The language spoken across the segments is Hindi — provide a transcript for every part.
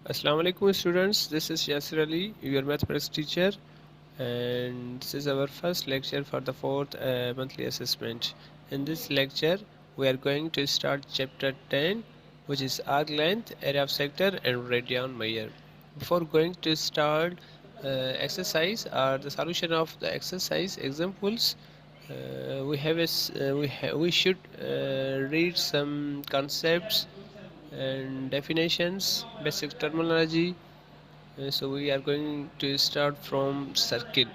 Assalamu alaikum students, this is Yasir Ali, your mathematics teacher, and this is our first lecture for the fourth monthly assessment. In this lecture, we are going to start chapter 10, which is arc length, area of sector and radian measure. Before going to start exercise or the solution of the exercise examples, we should read some concepts and definitions, basic terminology. So we are going to start from circle.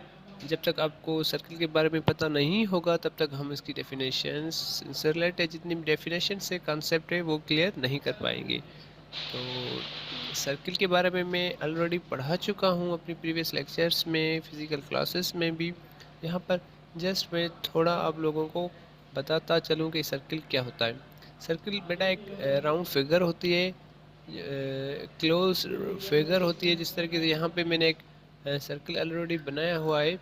जब तक आपको सर्किल के बारे में पता नहीं होगा तब तक हम इसकी डेफिनेशंस से रिलेटेड जितनी भी डेफिनेशन से कॉन्सेप्ट है वो क्लियर नहीं कर पाएंगे। तो सर्किल के बारे में मैं ऑलरेडी पढ़ा चुका हूँ अपनी प्रीवियस लेक्चर्स में, फिज़िकल क्लासेस में भी। यहाँ पर जस्ट मैं थोड़ा आप लोगों को बताता चलूँ कि सर्किल क्या होता है। सर्किल बेटा एक राउंड फिगर होती है, क्लोज फिगर होती है। जिस तरीके से यहाँ पे मैंने एक सर्किल ऑलरेडी बनाया हुआ है,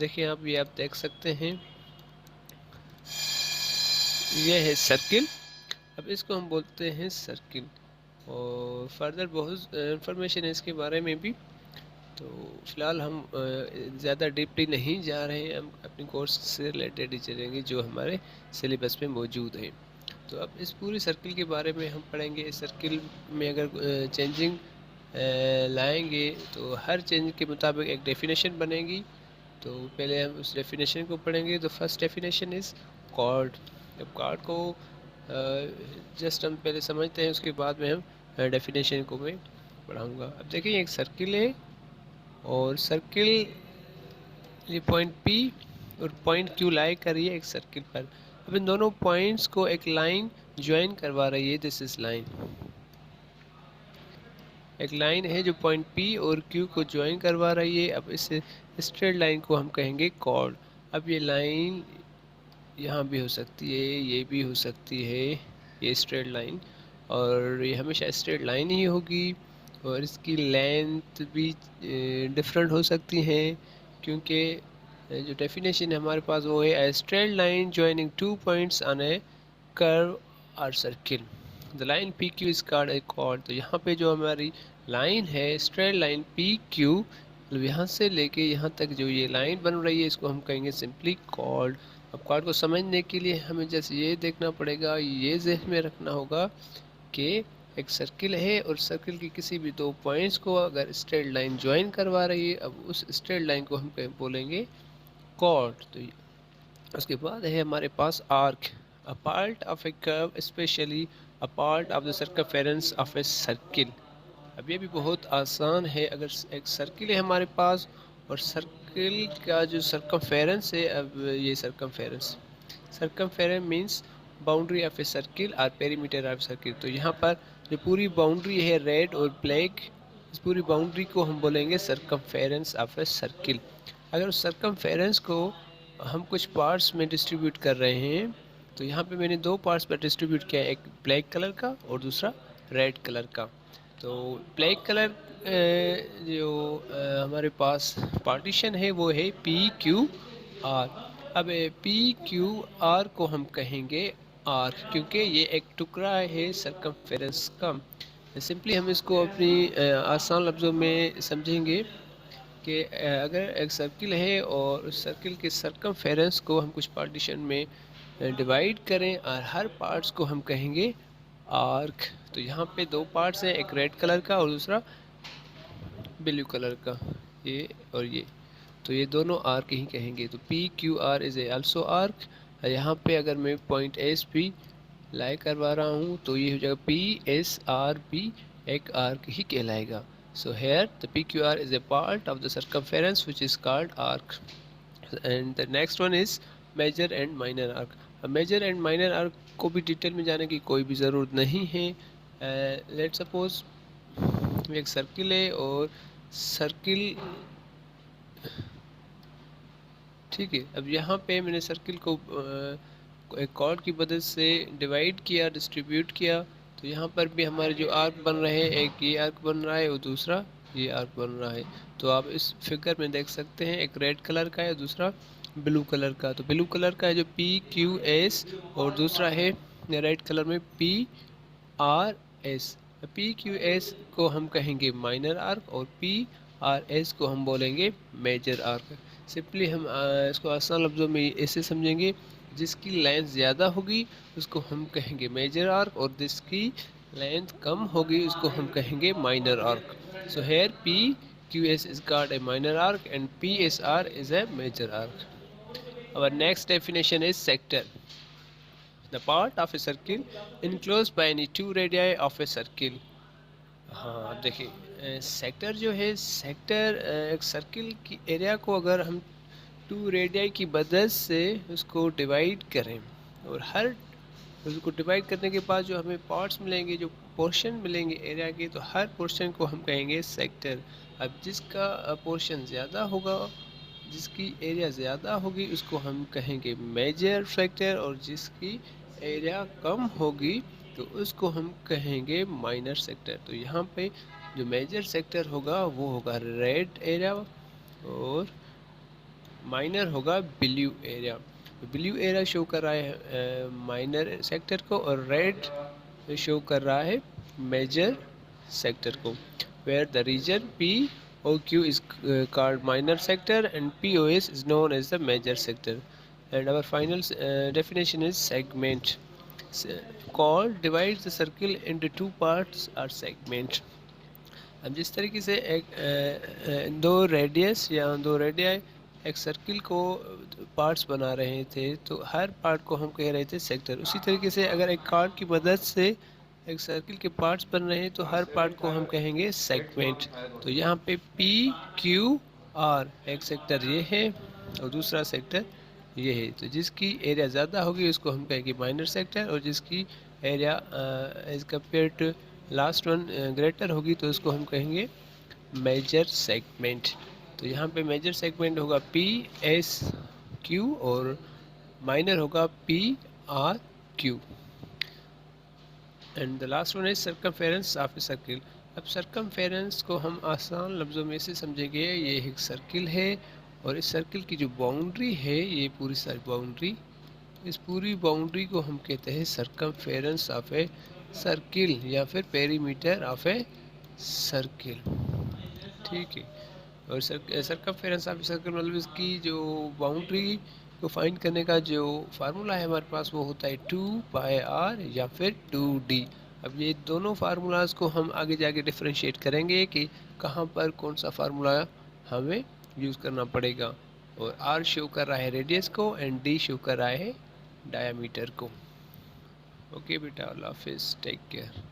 देखिए आप, ये आप देख सकते हैं, ये है सर्किल। अब इसको हम बोलते हैं सर्किल, और फर्दर बहुत इंफॉर्मेशन है इसके बारे में भी। तो फिलहाल हम ज़्यादा डीपली नहीं जा रहे हैं, हम अपनी कोर्स से रिलेटेड ही चलेंगे जो हमारे सिलेबस में मौजूद है। तो अब इस पूरी सर्किल के बारे में हम पढ़ेंगे। इस सर्किल में अगर चेंजिंग लाएंगे तो हर चेंज के मुताबिक एक डेफिनेशन बनेगी। तो पहले हम उस डेफिनेशन को पढ़ेंगे। तो फर्स्ट डेफिनेशन इज़ कॉर्ड। अब कॉर्ड को जस्ट हम पहले समझते हैं, उसके बाद में हम डेफिनेशन को मैं पढ़ाऊँगा। अब देखिए एक सर्किल है, और सर्किल ये पॉइंट P और पॉइंट Q लाई कर रही है एक सर्किल पर। अब इन दोनों पॉइंट्स को एक लाइन ज्वाइन करवा रही है, दिस इज लाइन। एक लाइन है जो पॉइंट P और Q को ज्वाइन करवा रही है। अब इस स्ट्रेट लाइन को हम कहेंगे कॉर्ड। अब ये लाइन यहाँ भी हो सकती है, ये भी हो सकती है, ये स्ट्रेट लाइन, और ये हमेशा स्ट्रेट लाइन ही होगी। और इसकी लेंथ भी डिफरेंट हो सकती हैं, क्योंकि जो डेफिनेशन है हमारे पास वो है a straight line joining two points on a curve और circle, the line P Q is called a chord. तो यहाँ पे जो हमारी लाइन है स्ट्रेट लाइन पी क्यू, मतलब यहाँ से लेके यहाँ तक जो ये लाइन बन रही है इसको हम कहेंगे सिंपली कॉर्ड। अब कॉर्ड को समझने के लिए हमें जैसे ये देखना पड़ेगा, ये ज़हन में रखना होगा कि एक सर्किल है और सर्किल की किसी भी दो पॉइंट्स को अगर स्ट्रेट लाइन ज्वाइन करवा रही है, अब उस स्ट्रेट लाइन को हम बोलेंगे कॉर्ड। तो उसके बाद है हमारे पास arc, a part of a curve specially a part of the circumference of a circle. अब ये भी बहुत आसान है। अगर एक सर्किल है हमारे पास और सर्किल का जो सर्कमफेरेंस है, अब ये circumference, circumference means boundary of a circle और पेरीमीटर ऑफ सर्किल। तो यहाँ पर जो पूरी बाउंड्री है रेड और ब्लैक, इस पूरी बाउंड्री को हम बोलेंगे सर्कमफेरेंस ऑफ ए सर्किल। अगर उस सर्कमफेरेंस को हम कुछ पार्ट्स में डिस्ट्रीब्यूट कर रहे हैं, तो यहाँ पे मैंने दो पार्ट्स पर डिस्ट्रीब्यूट किया, एक ब्लैक कलर का और दूसरा रेड कलर का। तो ब्लैक कलर जो हमारे पास पार्टीशन है वो है पी क्यू आर। अब पी क्यू आर को हम कहेंगे आर्क, क्योंकि ये एक टुकड़ा है सर्कमफेरेंस का। सिंपली हम इसको अपनी आसान लफ्ज़ों में समझेंगे कि अगर एक सर्किल है और उस सर्किल के सर्कमफेरेंस को हम कुछ पार्टीशन में डिवाइड करें और हर पार्ट्स को हम कहेंगे आर्क। तो यहाँ पे दो पार्ट्स हैं, एक रेड कलर का और दूसरा ब्लू कलर का, ये और ये, तो ये दोनों आर्क ही कहेंगे। तो P Q R is a also arc. यहाँ पे अगर मैं पॉइंट एस पी लाई करवा रहा हूँ तो ये हो जाएगा पी एस आर पी, एक आर्क ही कहलाएगा। So here the PQR is a part of the circumference which is called arc. And the next one is major and minor arc. अब मेजर एंड माइनर आर्क को भी डिटेल में जाने की कोई भी ज़रूरत नहीं है। लेट सपोज एक सर्किल है और सर्किल, ठीक है, अब यहाँ पे मैंने सर्किल को एक कॉर्ड की मदद से डिवाइड किया, डिस्ट्रीब्यूट किया। तो यहाँ पर भी हमारे जो आर्क बन रहे हैं, एक ये आर्क बन रहा है और दूसरा ये आर्क बन रहा है। तो आप इस फिगर में देख सकते हैं, एक रेड कलर का है, दूसरा ब्लू कलर का। तो ब्लू कलर का है जो पी क्यू एस, और दूसरा है रेड कलर में P R S. P Q S को हम कहेंगे माइनर आर्क और पी आर एस को हम बोलेंगे मेजर आर्क। सिंपली हम इसको आसान लफ्ज़ों में ऐसे समझेंगे, जिसकी लेंथ ज़्यादा होगी उसको हम कहेंगे मेजर आर्क और जिसकी लेंथ कम होगी उसको हम कहेंगे minor arc. So here P Q S is called a minor arc and P S R is a major arc. Our next definition is sector. The part of a circle enclosed by any two radii of a circle. हाँ, अब देखिए सेक्टर जो है, सेक्टर एक सर्किल की एरिया को अगर हम टू रेडियाई की मदद से उसको डिवाइड करें और हर उसको डिवाइड करने के बाद जो हमें पार्ट्स मिलेंगे, जो पोर्शन मिलेंगे एरिया के, तो हर पोर्शन को हम कहेंगे सेक्टर। अब जिसका पोर्शन ज़्यादा होगा, जिसकी एरिया ज़्यादा होगी उसको हम कहेंगे मेजर सेक्टर और जिसकी एरिया कम होगी तो उसको हम कहेंगे माइनर सेक्टर। तो यहाँ पे जो मेजर सेक्टर होगा वो होगा रेड एरिया और माइनर होगा blue area. Blue area show कर रहा है माइनर सेक्टर को और रेड शो कर रहा है मेजर सेक्टर को। Where the region P O Q is called minor sector and POS is known as the major sector. And our final definition is segment. Chord divides the circle into two parts or segment. अब जिस तरीके से दो रेडियस या दो रेडियाई एक सर्किल को पार्ट्स बना रहे थे तो हर पार्ट को हम कह रहे थे सेक्टर, उसी तरीके से अगर एक कार्ड की मदद से एक सर्किल के पार्ट्स बन रहे हैं तो हर पार्ट को हम कहेंगे सेगमेंट। तो यहाँ पे पी क्यू आर एक सेक्टर ये है और दूसरा सेक्टर ये है। तो जिसकी एरिया ज़्यादा होगी उसको हम कहेंगे माइनर सेक्टर और जिसकी area as compare to last one greater होगी तो उसको हम कहेंगे मेजर सेगमेंट। तो यहाँ पे मेजर सेगमेंट होगा पी एस क्यू और माइनर होगा P R Q. And the last one is circumference of a circle. अब सर्कमफेरेंस को हम आसान लफ्ज़ों में से समझेंगे, ये एक सर्किल है और इस सर्किल की जो बाउंड्री है, ये पूरी सारी बाउंड्री, इस पूरी बाउंड्री को हम कहते हैं सर्कमफेरेंस ऑफ ए सर्किल या फिर पेरीमीटर ऑफ ए सर्किल। ठीक है, और सर्कमफेरेंस ऑफ सर्किल मतलब इसकी जो बाउंड्री को फाइंड करने का जो फार्मूला है हमारे पास वो होता है 2πr या फिर 2d। अब ये दोनों फार्मूलाज को हम आगे जाके डिफ्रेंशिएट करेंगे कि कहाँ पर कौन सा फार्मूला हमें यूज़ करना पड़ेगा। और r शो कर रहा है रेडियस को एंड d शो कर रहा है डायामीटर को। ओके बेटा, अल्लाह हाफिज़, टेक केयर।